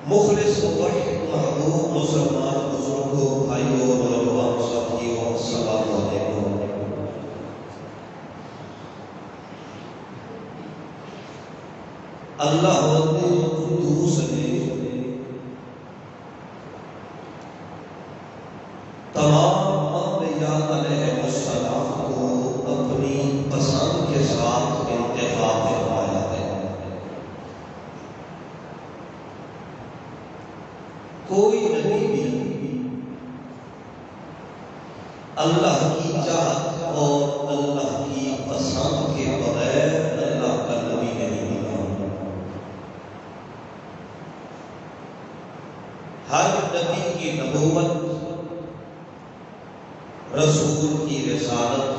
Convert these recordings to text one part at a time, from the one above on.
مخلص موحد محبوب مسلمان بزرگوں بھائیوں نوجوان ساتھیوں السلام علیکم۔ اللہ قدوس نے تمام انبیاء علیہ السلام کو اپنی پسند کے ساتھ انتخاب فرمایا ہے۔ کوئی نبی بھی اللہ کی چاہت اور اللہ کی پسند کے بغیر اللہ کا نبی نہیں بنا۔ ہر نبی کی نبوت، رسول کی رسالت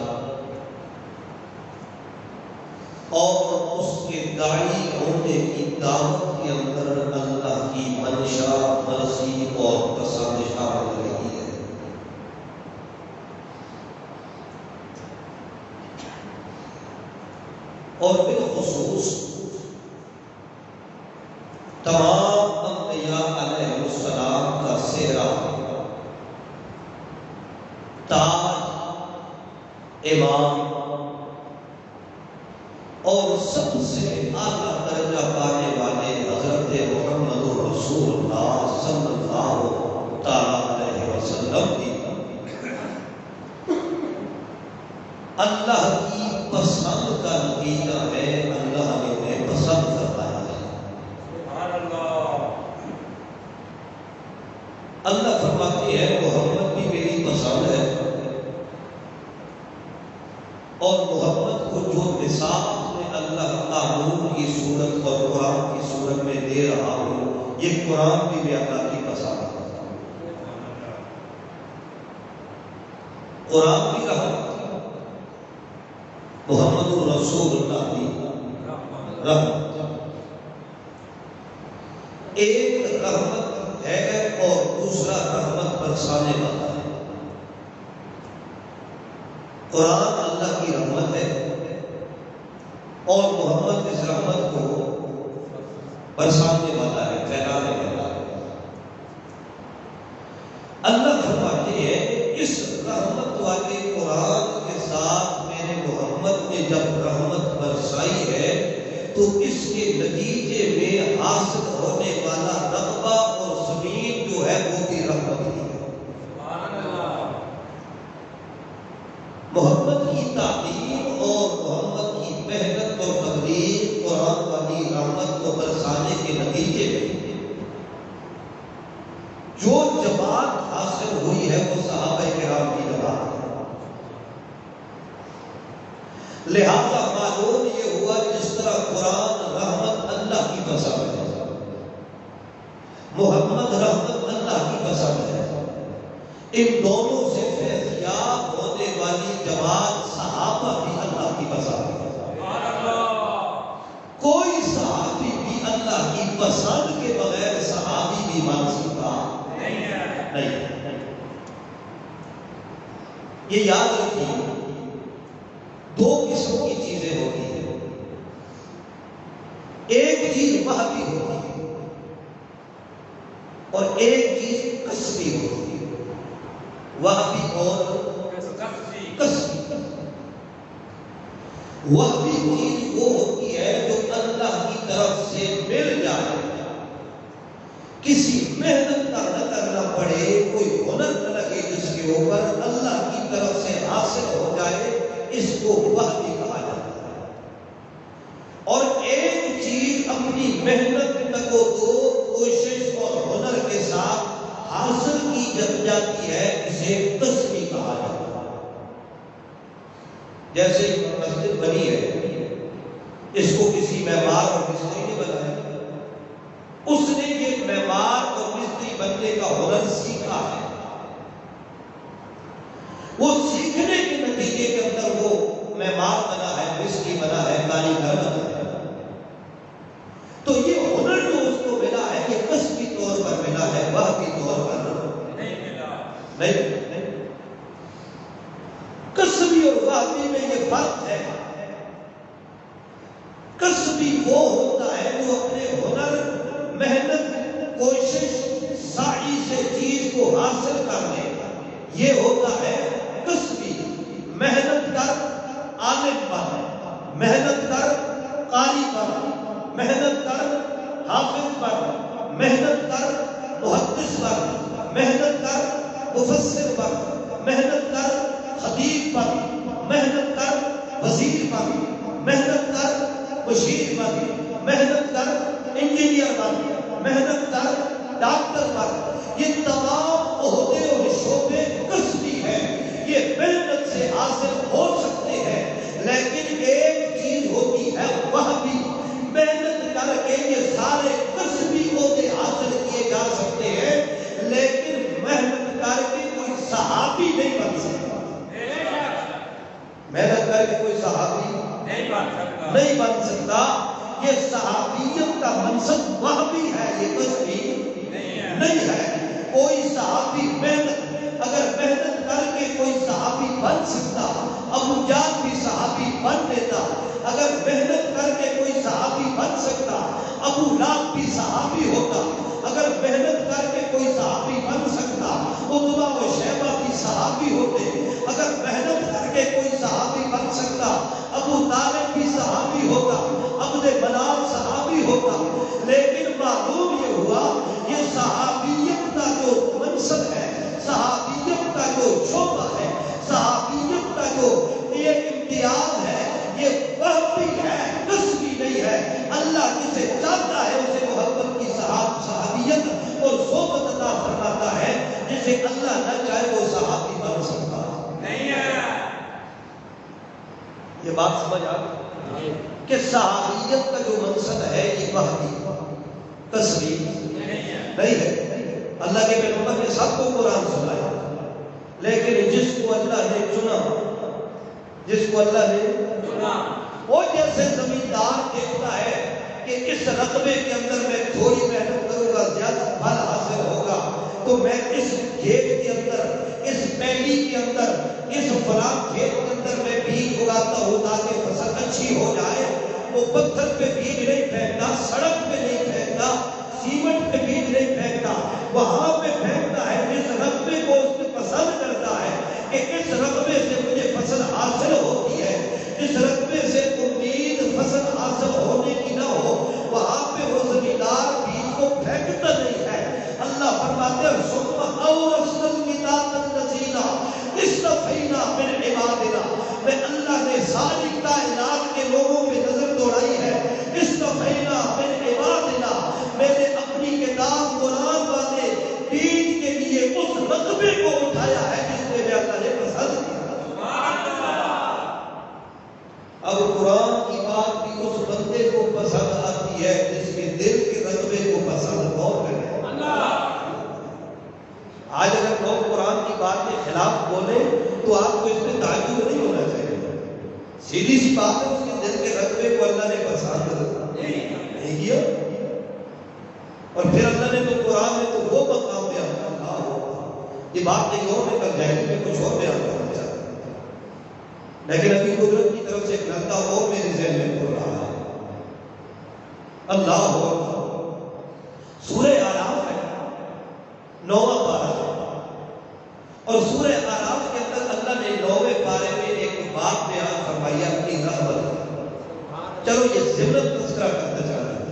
اور اس کے داعی ہونے کی دعوت کے اندر اللہ کی منشا، مرضی اور پسند شامل رہی ہے۔ اور بالخصوص تمام انبیاء علیہ السلام کا سہرا، تاج، امام اور سب سے اعلیٰ درجہ پانے والے حضرت محمد رسول اللہ صلی اللہ تعالی علیہ وسلم کی اللہ کی پسند کا نتیجہ ہے۔ اللہ نے انہیں پسند فرمایا ہے۔ سبحان اللہ۔ اللہ فرماتے ہیں محمد بھی میری پسند ہے، اور محمد کو جو مثال اللہ قانون کی صورت اور قرآن کی صورت میں دے رہا ہوں، یہ قرآن بھی اللہ کی پسند ہے۔ قرآن بھی رحمت، محمد رسول اللہ بھی رحمت۔ ایک رحمت ہے اور دوسرا رحمت برسانے والا ہے۔ قرآن اللہ کی رحمت ہے اور محمد اس رحمت کو برسانے والا ہے، پھیلانے والا ہے۔ اللہ فرماتے ہیں اس رحمت والے قرآن کے ساتھ میرے محمد نے جب رحمت برسائی ہے تو اس کے نتیجے میں حاصل ہونے والا رقبہ اور زمین جو ہے وہ بھی رحمت ہی ہے۔ محمد کی تعلیم اور محمد کی محنت اور تبلیغ قرآن والی رحمت کو برسانے کے نتیجے میں جو جماعت حاصل ہوئی ہے وہ صحابہ کرام کی جماعت ہے۔ لہذا معلوم یہ ہوا جس طرح قرآن رحمت اللہ کی پسند ہے، محمد رحمت اللہ کی پسند ہے، ان دونوں سے فیضیاب ہونے والی جماعت صحابہ بھی اللہ کی پسند ہے۔ کوئی صحابی بھی اللہ کی پسند کے بغیر صحابی بھی مان سکتا نہیں۔ یہ یاد رکھیے، دو قسم کی چیزیں ہوتی ہیں۔ ایک چیز وحی ہوتی ہے اور ایک چیز کسبی ہوتی ہے۔ وحی اور کسبی۔ وحی چیز وہ ہوتی ہے جو اللہ کی طرف سے مل جائے، کسی محنت کا نہ کرنا پڑے، کوئی ہنر نہ لگے جس کے اوپر، اللہ کی طرف سے حاصل ہو جائے، اس کو وحی کہا جاتا ہے۔ اور ایک چیز اپنی محنت تک و دو کوشش اور ہنر کے ساتھ حاصل کی جاتی ہے، اسے کسبی کہا جاتا ہے۔ جیسے مسجد بنی ہے، اس کو کسی معمار اور مستری نے بنایا، اس نے یہ معمار اور مستری بننے کا ہنر سیکھا ہے۔ وہ سیکھنے کے نتیجے کے اندر وہ معمار بنا ہے، مستری بنا ہے، کاریگر بنا ہے۔ تو یہ ہنر جو اس کو ملا ہے یہ کسبی طور پر ملا ہے، وحی طور پر نہیں ملا۔ نہیں، کسبی اور وحی میں یہ فرق ہے۔ کسبی وہ عالم بن، محنت کر قاری بن، محنت کر حافظ بن، محنت کر محدث بن، محنت کر مفسر بن، محنت کر خطیب بن، محنت کر وزیر بن، محنت کر مشیر بن، محنت کر انجینئر بن، محنت کر ڈاکٹر بن۔ یہ تمام عہدے اور شعبے کسبی ہیں، یہ محنت سے حاصل ہو سکتے ہیں، لیکن ایک چیز ہوتی ہے وہ بھی محنت کر کے یہ سارے کسبی عہدے حاصل کیے جا سکتے ہیں، لیکن محنت کر کے کوئی صحابی نہیں بن سکتا۔ محنت کر کے کوئی صحابی نہیں بن سکتا۔ یہ صحابیت کا منصب وہ بھی ہے، یہ کسبی نہیں ہے۔ کوئی صحابی اگر محنت کر کے کوئی صحابی بن سکتا، ابو جہل بھی صحابی بن لیتا۔ اگر محنت کر کے کوئی صحابی بن سکتا، ابو لہب بھی صحابی ہوتا۔ اگر محنت کر کے کوئی صحابی بن سکتا، عتبہ و شیبہ بھی صحابی ہوتے۔ اگر محنت کر کے کوئی صحابی بن سکتا، ابو طالب بھی صحابی ہوتا، عبد مناف صحابی ہوتا۔ لیکن معلوم یہ ہوا یہ صحابیت کا جو منصب ہے، صحابیت کا جو شعبہ ہے، صحابیت کا جو یہ امتیاز ہے، یہ وحی ہے، کسبی نہیں ہے۔ اللہ جسے چاہتا ہے اسے محبت کی صحابیت اور صحبت عطا فرماتا ہے، جسے اللہ نہ چاہے وہ صحابی بن سکتا نہیں ہے۔ یہ بات سمجھ آ گئی کہ صحابیت کا جو منصب ہے یہ وحی کسبی نہیں ہے۔ اللہ کے پیغمبر نے سب کو قرآن سنایا، لیکن جس کو اللہ نے چنا، جس کو اللہ نے چنا، وہ جیسے زمیندار دیکھتا ہے کہ اس رقبے کے اندر میں تھوڑی محنت کروں گا زیادہ پھل حاصل ہوگا، تو میں اس کھیت کے اندر، اس پیلی کے اندر، اس فلاں کھیت کے اندر میں بیج اگاتا ہوں تاکہ فصل اچھی ہو جائے۔ وہ پتھر پہ بیج نہیں پھینکتا، سڑک پہ نہیں پھینکتا، سیمنٹ پہ بیج نہیں پھینکتا، وہاں پہ پھینکتا ہے جس رقبے کو اس نے پسند کرتا ہے کہ اس رقبے سے مجھے فصل حاصل ہوتی ہے، جس رقبے سے امید فصل حاصل ہونے کی نہ ہو، وہاں پہ وہ زمیندار بیج کو پھینکتا نہیں ہے۔ اللہ فرماتے ہیں ثم اورثنا الکتاب الذین اصطفینا من عبادنا، میں اللہ نے ساری کائنات کے لوگوں پہ نظر دوڑائی ہے۔ اصطفینا من عبادنا، میں نے اپنی کتاب قرآن والے دین کے لیے اس رقبے کو اٹھایا ہے جس میں اللہ نے پسند کیا۔ اب قرآن کی بات بھی اس بندے کو پسند آتی ہے جس کے دل کے رقبے کو پسند کون کرے۔ آج اگر لوگ قرآن کی بات کے خلاف بولے تو آپ کو اس میں تعجب نہیں ہونا چاہیے، سیدھی سی بات ہے، اس کے دل کے رقبے کو اللہ نے پسند نہیں کیا۔ اور پھر اللہ نے تو قرآن میں تو وہ مقام بیان کرنا ہو، یہ بات کہیں اور میں کر جائے گی، میں کچھ اور بیان کرنا چاہتا ہوں، لیکن ابھی قدرت کی طرف سے ایک نقطہ اور میرے ذہن میں بول رہا ہے۔ اللہ سورہ اعراف ہے 9واں پارہ، اور سورہ اعراف کے اندر اللہ نے 9ویں پارے میں ایک بات بیان فرمائی اپنی رحمت۔ چلو یہ ضمن تذکرہ کرتا چاہتا ہوں،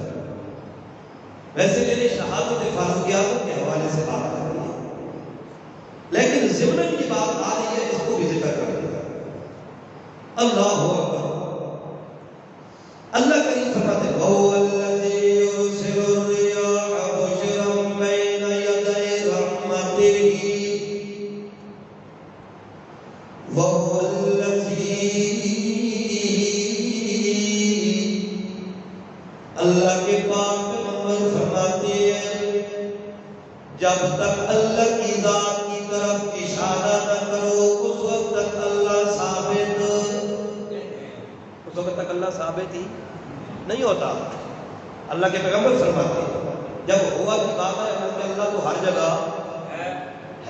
ویسے میں نے شہادت فاروقیات کے حوالے سے بات کر رہی ہے، لیکن ضمن کی بات آ رہی ہے، اس کو بھی ذکر کر دیا۔ اللہ اکبر، اللہ کریم فرماتے ہیں وَهُوَ الَّذِي يُرْسِلُ الرِّيَاحَ بُشْرًا بَيْنَ يَدَيْ رَحْمَتِهِ وَهُوَ الَّذِي، اللہ کے پاک پیغمبر فرماتے ہیں جب تک اللہ کی ذات کی طرف اشارہ نہ کرو اس وقت تک اللہ ثابت، اس وقت تک اللہ ثابت ہی نہیں ہوتا۔ اللہ کے پیغمبر فرماتے ہیں جب ہوا کی بات ہے کہ اللہ تو ہر جگہ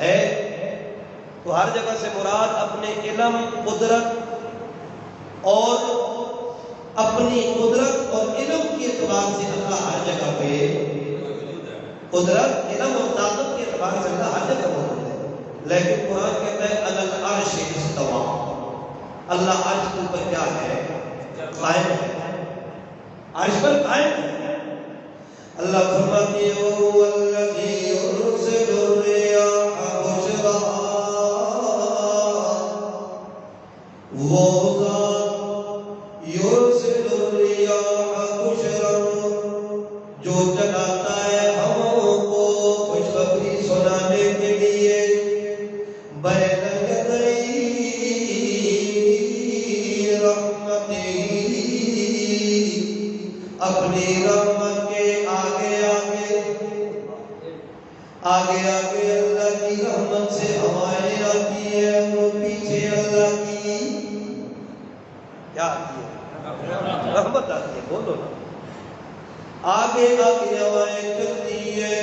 ہے، تو ہر جگہ سے مراد اپنے علم، قدرت اور اپنی قدرت اور علم کے اعتبار سے اللہ ہر جگہ پہ، قدرت، علم اور طاقت کے اعتبار سے اللہ ہر جگہ موجود ہے، لیکن قرآن کہتا ہے علی العرش استویٰ، اللہ عرش کے اوپر کیا ہے؟ قائم ہے، عرش پر قائم ہے۔ اللہ فرماتے ہیں وَهُوَ الَّذِي يُرْسِلُ الرِّيَاحَ بُشْرًا، وہ ذات یرسل الرِّيَاحَ بُشْرًا جو چلاتا ہے ہواؤں کو خوشخبری سنانے کے لیے، بین یدی رحمتہ، اپنی رحمت کے آگے اللہ کی رحمت سے ہوائیں آتی ہیں، اور پیچھے اللہ کی کیا آتی ہے؟ رحمت آتی ہے، بولو نا۔ آگے ہوائیں چلتی ہیں،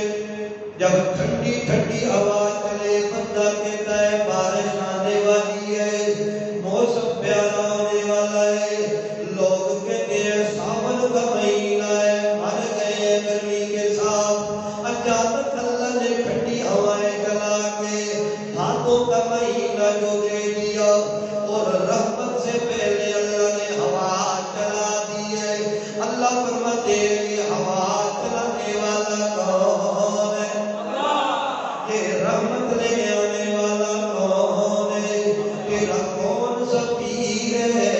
جب ٹھنڈی ٹھنڈی ہوا چلے بندہ کہتا ہے بارش آنے والی ہے، موسم پیارا ہونے والا ہے، لوگ کہتے ہیں ساون کا مہینہ ہے، مر گئے گرمی کے ساتھ، اچانک اللہ نے ٹھنڈی ہوائیں چلا کے ہاتھوں کا مہینہ جو دے دیا، اور رحمت سے پہلے اللہ نے ہوا چلا دی ہے۔ اللہ فرماتے ہیں یہ ہوا چلانے والا کون ہے؟ یہ رحمت لے آنے والا کون ہے؟ تیرا کون سا پیر ہے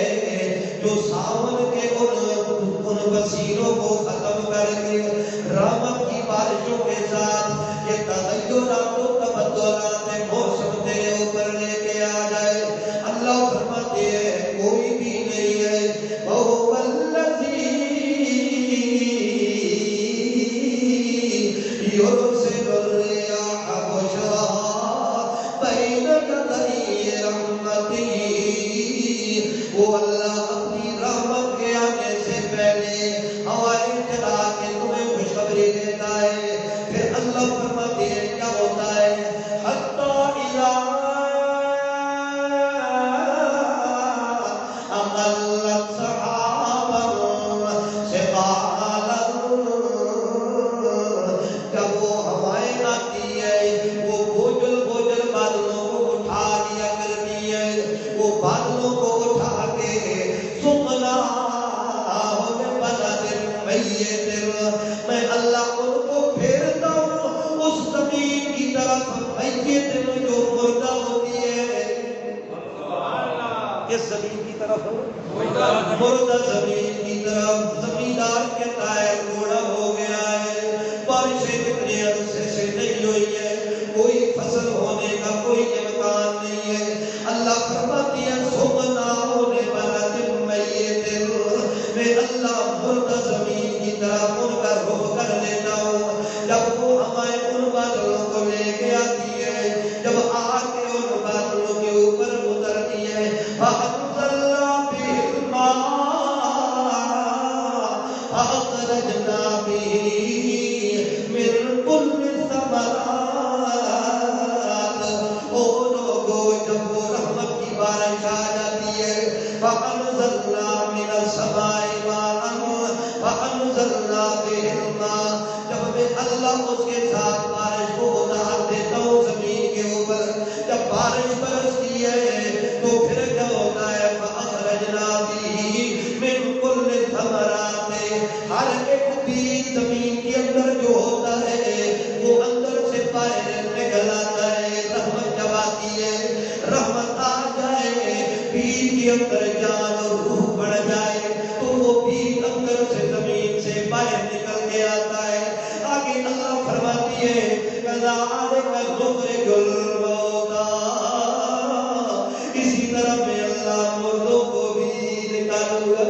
جو ساون کے ان وسیلوں کو ختم کر کے رحمت کی بارشوں کے ساتھ یہ تغیرات و تبدلات موسم تیرے اوپر لے کے آ جائے؟ اللہ فرماتے ہیں کوئی بھی نہیں ہے۔ وَهُوَ الَّذِي يُرْسِلُ الرِّيَاحَ بُشْرًا بَيْنَ يَدَيْ رَحْمَتِهِ، وہ اللہ اپنی رحمت کے آنے سے پہلے ہوائیں چلا کے تمہیں خوشخبری دیتا ہے۔ پھر اللہ فرماتے ہیں کیا ہوتا ہے؟ حَتَّى إِذَا أَقَلَّتْ سَحَابًا ثِقَالًا، جب وہ ہوائیں آتی ہے وہ بوجھل بادلوں کو اٹھا لیا کرتی ہے، وہ بادلوں کو اٹھا کے سقناہ بلد میت، میں اللہ ان کو پھیرتا ہوں اس زمین کی طرف میت جو مردہ ہوتی ہے۔ کس زمین کی طرف؟ مردہ زمین کی طرف۔ زمیندار کہتا ہے روڑا ہو گیا ہے، بارشیں کتنے عرصے سے نہیں ہوئی ہے، کوئی فصل ہونے کا کوئی امکان نہیں ہے۔ اللہ فرماتی ہے سقناہ بلد میت، میں اللہ مردہ زمین کی طرف ان کا رخ کر لیتا ہوں۔ جب وہ ہمیں ان بادلوں کو لے کے آتی ہے، جب آ کے ان بادلوں کے اوپر اترتی ہے، فَأَنزَلْنَا بِهِ الْمَاءَ فَأَخْرَجْنَا بِهِ مِنْ كُلِّ الثَّمَرَاتِ، او لوگو جب وہ رحمت کی بارش آ جاتی ہے، فَأَنزَلْنَا مِنَ السَّمَاءِ مَاءً فَأَنزَلْنَا بِهِ الْمَاءَ، جب میں اللہ اس کے ساتھ بارش کو اتار دیتا ہوں زمین کے اوپر، جب بارش برستی ہے تو پھر کیا ہوتا ہے؟ فَأَخْرَجْنَا بِهِ مِنْ كُلِّ الثَّمَرَاتِ، ہر ایک بیج زمین کے اندر جو ہوتا ہے وہ اندر سے باہر نکل آتا ہے۔ رحمت جب آتی ہے، رحمت آ جائے، بیج کے اندر جان اور روح بڑھ جائے تو وہ بیج اندر سے زمین سے باہر نکل کے آتا ہے۔ آگے اللہ فرماتی ہے كَذَلِكَ نُخْرِجُ الْمَوْتَىٰ، اسی طرح میں اللہ مردوں کو بھی نکالوں گا،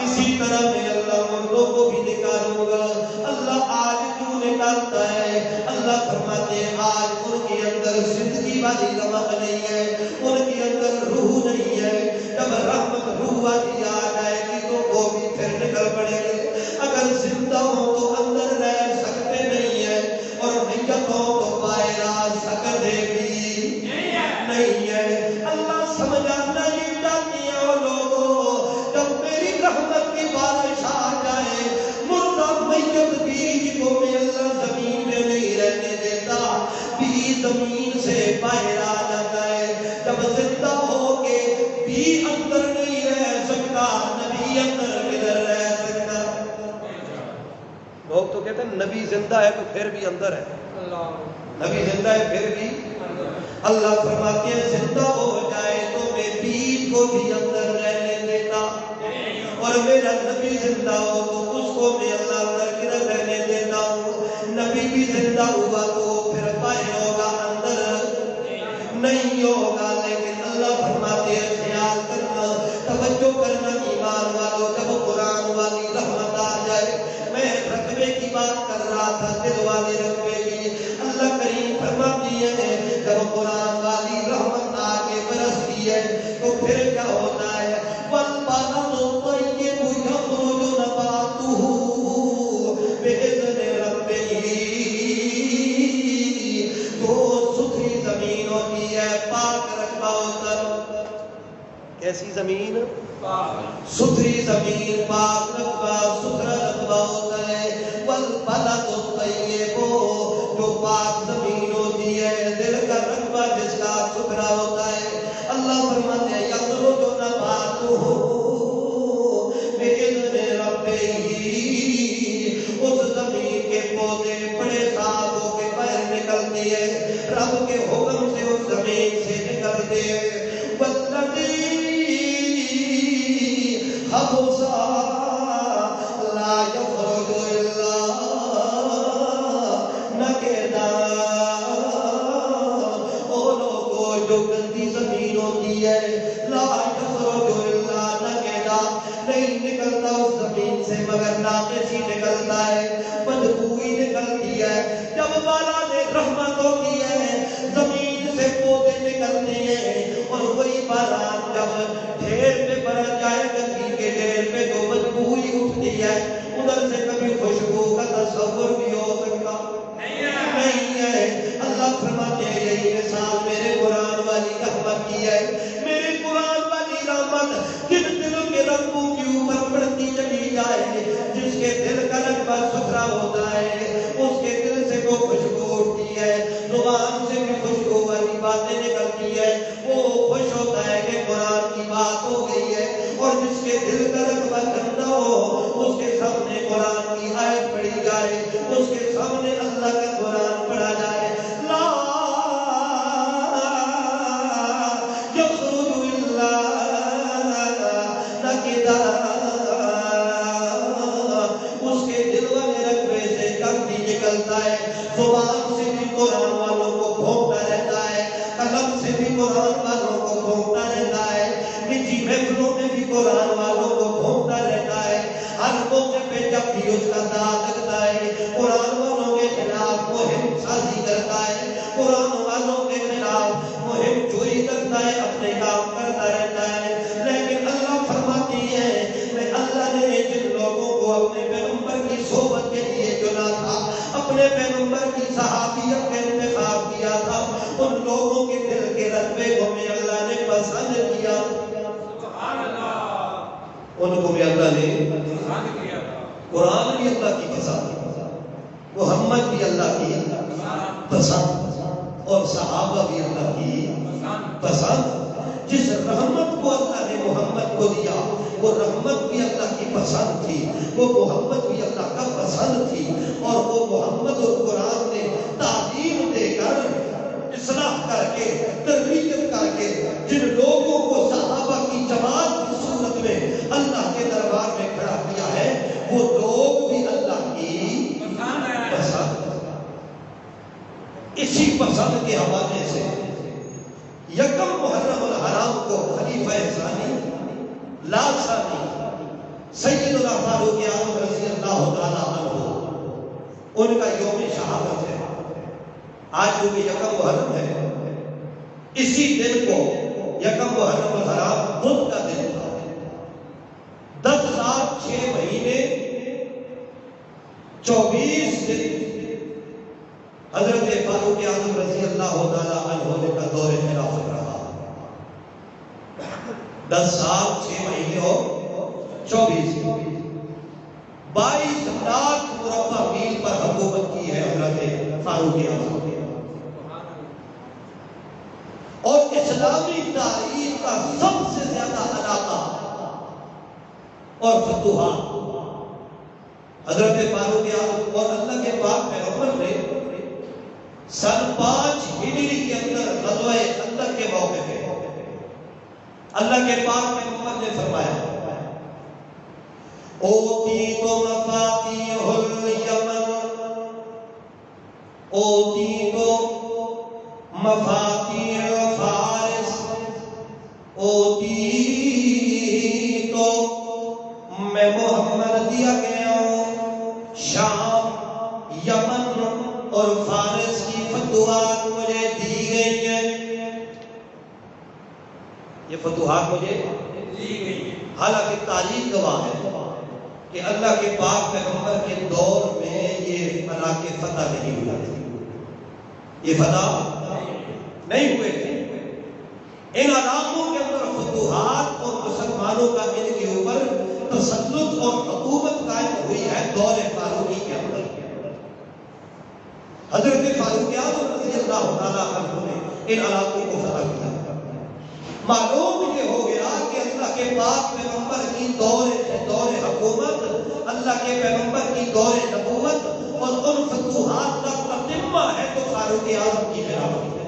اسی طرح میں اللہ مردوں کو بھی نکالوں گا۔ اللہ آج کیوں نکالتا ہے؟ اللہ فرماتے ہیں آج ان کے اندر زندگی والی رمق نہیں ہے، ان کے اندر روح نہیں ہے۔ جب رحمت روح والی آ جائے گی تو وہ بھی پھر نکل پڑے گے۔ اگر زندہ ہو تو اندر رہ سکتے نہیں ہے، اور نبی زندہ ہے تو پھر بھی اندر ہے. نبی زندہ ہے پھر بھی اللہ فرماتے ہیں زندہ ہو جائے تو میں بیت کو بھی اندر رہنے دیتا, اور میرا نبی زندہ ہو تو اس کو میں اللہ اندر کی رہنے دیتا ہوں. نبی بھی زندہ ہوا تو پھر باہر ہوگا, اندر نہیں ہوگا. لیکن اللہ فرماتے ہیں خیال کرنا, توجہ کرنا ایمان والو, جب قرآن والی رحمت آ جائے, میں رقبے کی بات کر رہا تھا, دل والے رقبے کی, اللہ کریم فرماتی ہے جب قرآن والی رحمت آگے برستی ہے تو پھر کیا ہوتا ہے, وَالْبَلَدُ الطَّيِّبُ يَخْرُجُ نَبَاتُهُ بِإِذْنِ رَبِّهِ. جو ستھری زمین ہوتی ہے, پاک رقبہ ہوتا ہے. کیسی زمین؟ ستھری زمین, پاک رقبہ, ستھرا رقبہ ہوتا ہے. وَالْبَلَدُ الطَّيِّبُ, جو پاک زمین ہوتی ہے, دل کا رقبہ جس کا ستھرا ہوتا ہے, اللہ فرماتے ہیں یخرج نباتہ بإذن ربہ, اس زمین کے پودے بڑے صاف ہو کے باہر نکلتے ہیں, رب کے حکم سے اس زمین سے نکلتے ہیں. والذی خبث لا یخرج الا نکدا. او لوگوں, جو گندی زمین ہوتی ہے, لا یخرج الا نکدا, نہیں نکلتا اس زمین سے مگر ناقص ہی نکلتا ہے, بدبو ہی نکلتی ہے. جب والا نے رحمت ہوتی ہے, زمین سے پودے نکلتے ہیں, اور وہی باران جب ڈھیر میں بھر جائے, گندگی کے ڈھیر میں تو بدبو ہی اٹھتی ہے. ادھر سے کبھی خوشبو کا تصور بھی ہو سکتا نہیں ہے. اللہ فرماتے ہیں یہی مثال میرے قرآن والی رحمت کی ہے. میرے قرآن والی رحمت کن دلوں کے رقبوں کے اوپر پڑتی چلی جائے, جس کے دل کا رقبہ ستھرا ہوتا ہے, اس کے دل سے وہ خوشبو اٹھتی ہے, زبان سے بھی خوشبو والی باتیں نکلتی ہے, وہ خوش ہوتا ہے کہ قرآن کی بات ہو گئی ہے. اور جس کے دل کا رقبہ گندا ہو, اس کے سامنے قرآن کی آیت پڑھی جائے, اس کے سامنے اللہ کا قرآن پڑھا جائے, لا یخرج الا نکدا, اس کے دل والے رقبے سے گند ہی نکلتا ہے. زبان سے بھی قرآن والوں کو بھونکتا رہتا ہے, قلم سے بھی قرآن والوں کو بھونکتا رہتا ہے, نجی محفلوں میں بھی قرآن والوں کو بھونکتا رہتا ہے. ہر موقع پہ جب بھی اس کا داغ لگتا ہے, قرآن والوں کے خلاف مہم سازی کرتا ہے, قرآن والوں کے خلاف مہم جوئی کرتا ہے, اپنے کام کرتا رہتا ہے. لیکن اللہ فرماتی ہے میں اللہ نے جن لوگوں کو اپنے پیغمبر کی صحبت کے لیے چنا تھا, اپنے پیغمبر کی صحابیت کا انتخاب کیا تھا, ان لوگوں کے دل کے رقبے کو میں اللہ نے پسند کیا. ان کو بھی اللہ نے پسند کیا. قرآن بھی اللہ کی پسند, محمد بھی اللہ کی پسند, اور صحابہ بھی اللہ کی پسند. جس رحمت کو اللہ نے محمد کو دیا, وہ رحمت بھی اللہ کی پسند تھی, وہ محمد بھی اللہ کا پسند تھی, اور وہ محمد اور قرآن نے تعلیم دے کر, اصلاح کر کے, تربیت کر کے, جن لوگوں کو صحابہ کی جماعت کی صورت میں اللہ کے دربار میں کھڑا کیا ہے, وہ لوگ بھی اللہ کی پسند. اسی پسند کے حوالے سے یکم محرم الحرام کو خلیفہ ثانی لا ثانی سیدنا فاروق اعظم رضی اللہ تعالیٰ عنہ, ان کا یوم شہادت ہے. آج جو کہ یکم محرم ہے, اسی دن کو یکم محرم الحرام بدھ کا دن تھا. 10 سال 6 مہینے 24 دن حضرت فاروق اعظم رضی اللہ تعالیٰ عنہ کا دور خلافت رہا. 10 سال 6 مہینے اور 24 22 لاکھ مربع میل پر حکومت کی ہے حضرت فاروق اعظم. اور اسلامی تاریخ کا سب سے زیادہ علاقہ اور فتوحات حضرت فاروق اعظم اور اللہ کے پاک پیغمبر نے سن 5 ہجری کے اندر غزوہ خندق کے موقع پہ اللہ کے پاک پیغمبر نے فرمایا اوتیت مفاتیح الیمن اوتیت مفاتیح فارس اوتیت میں محمد دیا گیا ہوں شام یمن اور فارس کی فتوحات مجھے دی گئی ہیں. یہ فتوحات مجھے دی گئی ہیں. حالانکہ تاریخ گواہ ہے کہ اللہ کے پاک پیغمبر کے دور میں یہ علاقے فتح نہیں ہوئے تھے. یہ فتح نہیں ہوئے تھے. ان علاقوں کے اندر فتوحات اور مسلمانوں کا ان کے اوپر تسلط اور حکومت قائم ہوئی ہے دور فاروقی کے اندر. حضرت فاروق اعظم رضی اللہ تعالیٰ عنہ نے ان علاقوں کو فتح کیا. معلوم یہ ہو گیا کہ اللہ کے پاک پیغمبر کی دور حکومت اللہ کے پیغمبر کی دور نبوت اور ان فتوحات کا تتمہ ہے تو فاروق اعظم کی خلافت ہے.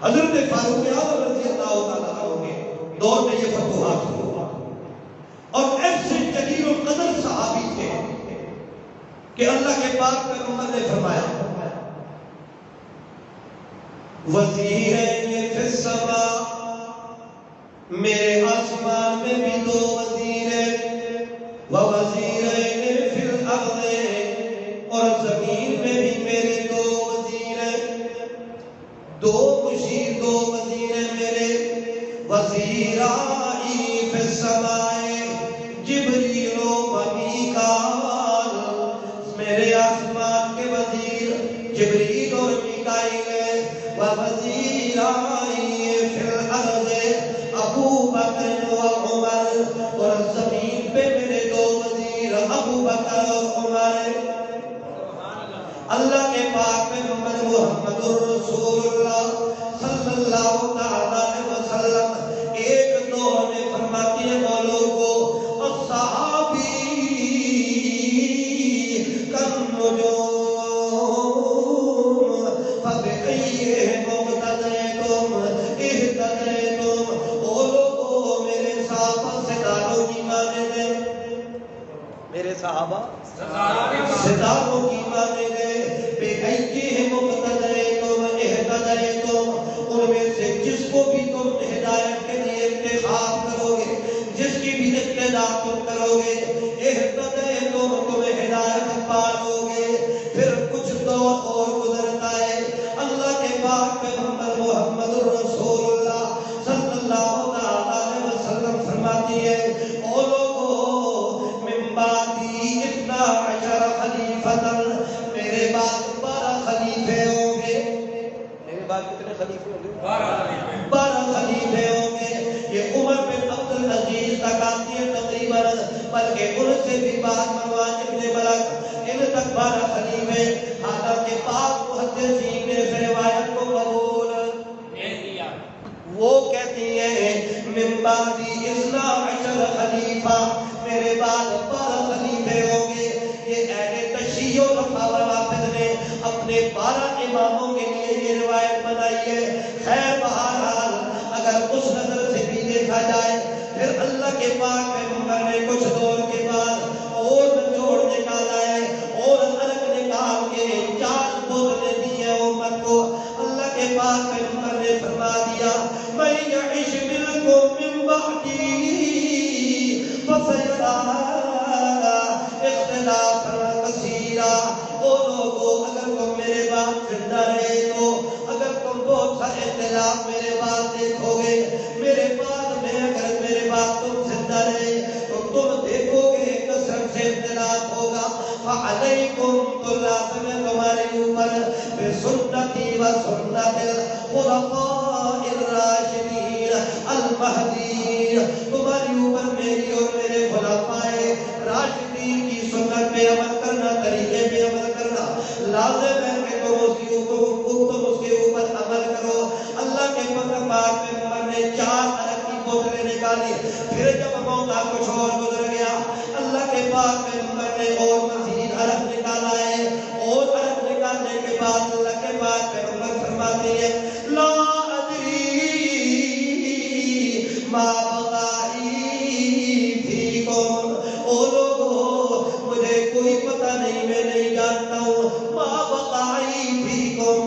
حضرت فاروق اعظم رضی اللہ تعالیٰ عنہ کے دور میں یہ فتوحات ہوئی اور ایسے جلیل القدر صحابی تھے کہ اللہ کے پاک پیغمبر نے فرمایا وزیرین فی السماء میرے آسمان میں بھی 2 وزیر ہیں ووزیرین فی الارض اور زمین میں بھی میرے 2 وزیر ہیں. 2 مشیر 2 وزیر ہیں میرے. وزیرائی فی السماء جبریل و میکائیل میرے آسمان کے وزیر جبریل اور میکائیل ہیں. وزیرائی فی الارض ابو بکر و عمر اور زمین پہ میرے 2 وزیر ابو بکر اور عمر. اللہ کے پاک پیغمبر محمد رسول اللہ صلی اللہ علیہ وسلم ایک دور میں فرماتے ہیں لوگوں الصحابی کالنجوم فبأیہم اقتدیتم اہتدیتم. او لوگوں میرے صحابہ ستاروں کی مانند ہیں. میرے صحابہ ستاروں کی مانند ہیں. بأیہم اقتدیتم اہتدیتم ان میں سے جس کو بھی تم ہدایت کے لیے انتخاب کرو گے جس کی بھی اقتداء تم کرو گے اہتدیتم تم ہدایت پالو گے. پھر کچھ دور اور گزرتا ہے. اللہ کے پاک پیغمبر محمد رسول اللہ صلی اللہ علیہ وسلم فرماتی ہے او لوگوں من بعدی 12 خلیفۃ میرے بعد 12 خلیفے ہوں گے. میرے بعد کتنے خلیفے ہوں گے؟ 12 خلیفے ہوں گے. یہ عمر بن عبد العزیز تک آتی ہے تقریباً بلکہ ان سے بھی بعد مروان ابن ملک ان تک 12 خلیفے. حالانکہ پاک محدثین نے اس روایت کو قبول کیا. وہ کہتی ہیں من بعدی 12 خلیفہ میرے بعد 12 خلیفے ہوں گے. یہ اہل تشیع و رفع و رافض نے اپنے 12 اماموں کے لیے یہ روایت بنائی ہے. خیر بہرحال اگر اس نظر سے بھی دیکھا جائے پھر اللہ کے پاک پیغمبر نے کچھ دور کے بعد اور نچوڑ نکالا ہے اور الگ نکال کے 4 بوتلیں دی ہیں امت کو. اللہ کے پاک پیغمبر نے فرما دیا من یعش منکم من بعدی فسیرا اختلافا کثیرا. او لوگوں اگر تم میرے بعد زندہ رہے تو اگر تم بہت سا اختلاف میرے بعد دیکھو گے. میرے بعد میں اگر میرے بعد تم زندہ رہے تو تم دیکھو گے کثرت سے اختلاف ہوگا. فعلیکم تو لازم ہے تمہارے اوپر بسنتی و سنت الخلفاء الراشدین المہدیین. تمہاری اوپر میری اور میرے خلفاء راشدین کی سنت پہ عمل کرنا طریقے پہ عمل کرنا لازم ہے کہ تم اس کے اوپر عمل کرو. اللہ کے پاک پیغمبر نے 4 الگ کی بوتلیں نکالی. پھر جب موقع کچھ اور گزر گیا اللہ ما بقائی فیکم، او لوگو مجھے کوئی پتہ نہیں، میں نہیں جانتا ہوں، ما بقائی فیکم،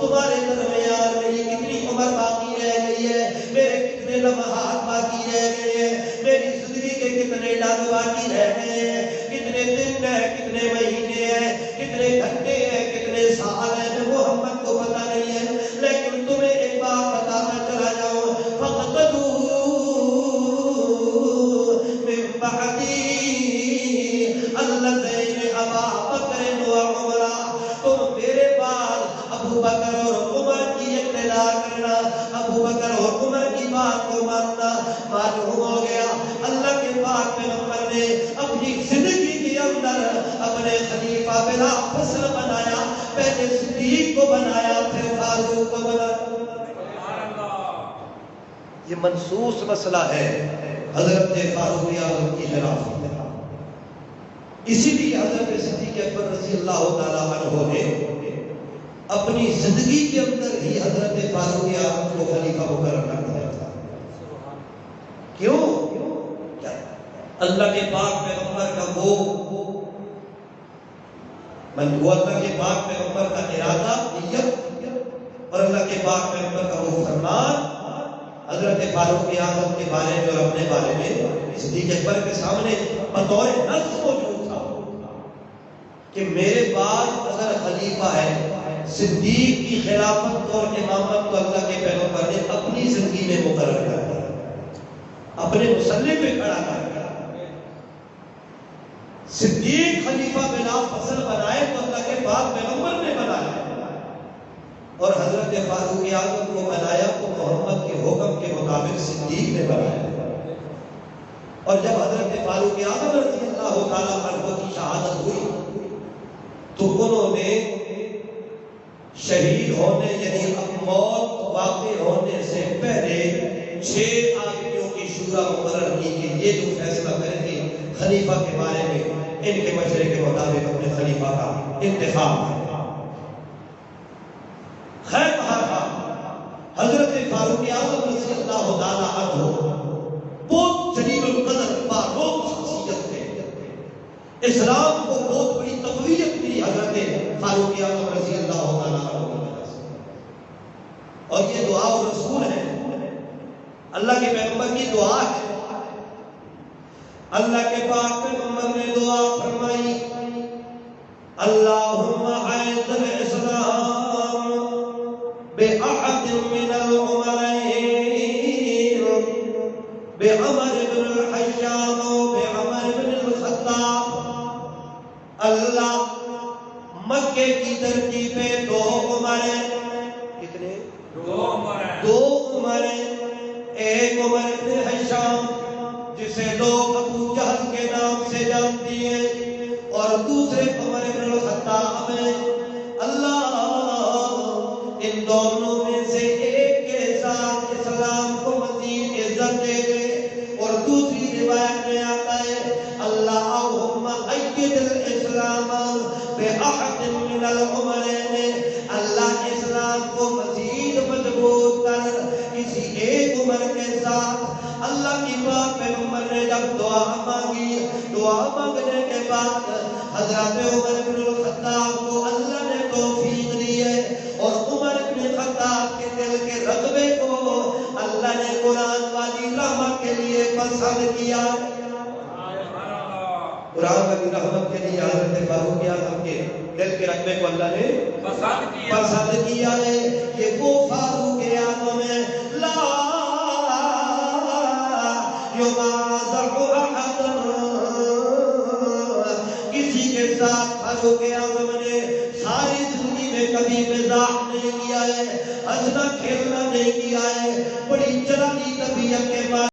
تمہارے درمیان میری کتنی عمر باقی رہ گئی ہے، میرے کتنے لمحات باقی رہ گئے ہیں، میری زندگی کے کتنے لمحات باقی رہ گئے ہیں، کتنے دن ہیں، کتنے مہینے ہیں، کتنے گھنٹے ہیں، کتنے سال ہیں، محمد کو پتہ نہیں ہے، لیکن تمہیں ایک بات بتاتا چلا جاؤں، فَقْتَدُوا مِن بَعْدِي الَّذَيْنِ أَبَا بَكْرٍ وَعُمَرَ، تم میرے بعد ابو بکر اور عمر کی اقتدا کرنا، ابو بکر اور عمر کی بات کو ماننا۔ معلوم ہو گیا اللہ کے پاک پیغمبر نے اپنی زندگی کے اندر اپنے خلیفہ بلا فصل بنایا، پہلے صدیق کو بنایا، پھر فاروق کو بنایا۔ یہ منصوص مسئلہ ہے حضرت فاروق اعظم کی خلافت۔ اسی لیے حضرت صدیق اکبر رضی اللہ تعالیٰ عنہ نے اپنی زندگی کے اندر ہی حضرت فاروق اعظم کو خلیفہ مقرر کر دیا تھا۔ کیوں؟ اللہ کے پاک پیغمبر کا وہ اللہ کے پاک پیغمبر کا ارادہ، نیت، اور اللہ کے پاک پیغمبر کا وہ فرمان حضرت فاروق اعظم کے بارے میں اور اپنے بارے میں صدیق اکبر کے سامنے بطور نص موجود تھا کہ میرے بعد اگر خلیفہ ہے، صدیق کی خلافت اور امامت کو اللہ کے پیغمبر نے اپنی زندگی میں مقرر کر دیا، اپنے مسلح پہ کھڑا کر دیا۔ صدیق خلیفہ بلا فصل بنائے تو اللہ کے پاک پیغمبر نے بنایا، اور حضرت فاروق اعظم کو بنایا تو محمد کے حکم کے مطابق صدیق نے بنایا۔ اور جب حضرت فاروق اعظم رضی اللہ تعالیٰ عنہ کی شہادت ہوئی تو انہوں نے شہید ہونے یعنی موت واقع ہونے سے پہلے 6 آدمیوں کی شورا مقرر کی کہ یہ جو فیصلہ کریں گے خلیفہ کے بارے میں، ان کے مشورے کے مطابق اپنے خلیفہ کا انتخاب کریں۔ خیر بہرحال حضرت فاروق اعظم رضی اللہ تعالیٰ عنہ بہت جلیل القدر باروق شخصیت تھے، اسلام کو بہت بڑی تقویت ملی حضرت فاروق اعظم رضی اللہ تعالیٰ عنہ کی وجہ سے۔ اور یہ دعا و رسول ہے، اللہ کے پیغمبر کی دعا ہے۔ اللہ کے پاک پیغمبر نے دعا فرمائی، اللہم اعز الاسلام بأحد من العمرين بعمر بن الحشام بعمر بن الخطاب۔ اللہ مکے کی دھرتی پہ 2 عمریں، کتنے؟ 2 عمریں، ایک عمر بن حشام جسے لوگ ابو جہل کے نام سے جانتی ہیں، اور دوسرے عمر بن الخطاب ہیں۔ اللہ ان دونوں میں سے ایک کے ساتھ اسلام کو مزید عزت دے دے، اور دوسری روایت میں آتا ہے اللہم اید الاسلام بأحد من العمرین، اللہ اسلام کو مزید مضبوط کر کسی ایک عمر کے ساتھ۔ اللہ کی پاک پیغمبر نے جب دعا مانگی، دعا مانگنے کے بعد حضرت عمر بن الخطاب کو اللہ نے توفیق دی ہے، اور عمر بن خطاب کے دل کے رغبے کو اللہ نے قرآن والی رحمت کے لیے پسند کیا۔ قرآن والی رحمت کے لیے حضرت فاروق اعظم کے دل کے رغبے کو اللہ نے پسند کیا ہے کہ وہ فاروق اعظم ہے لا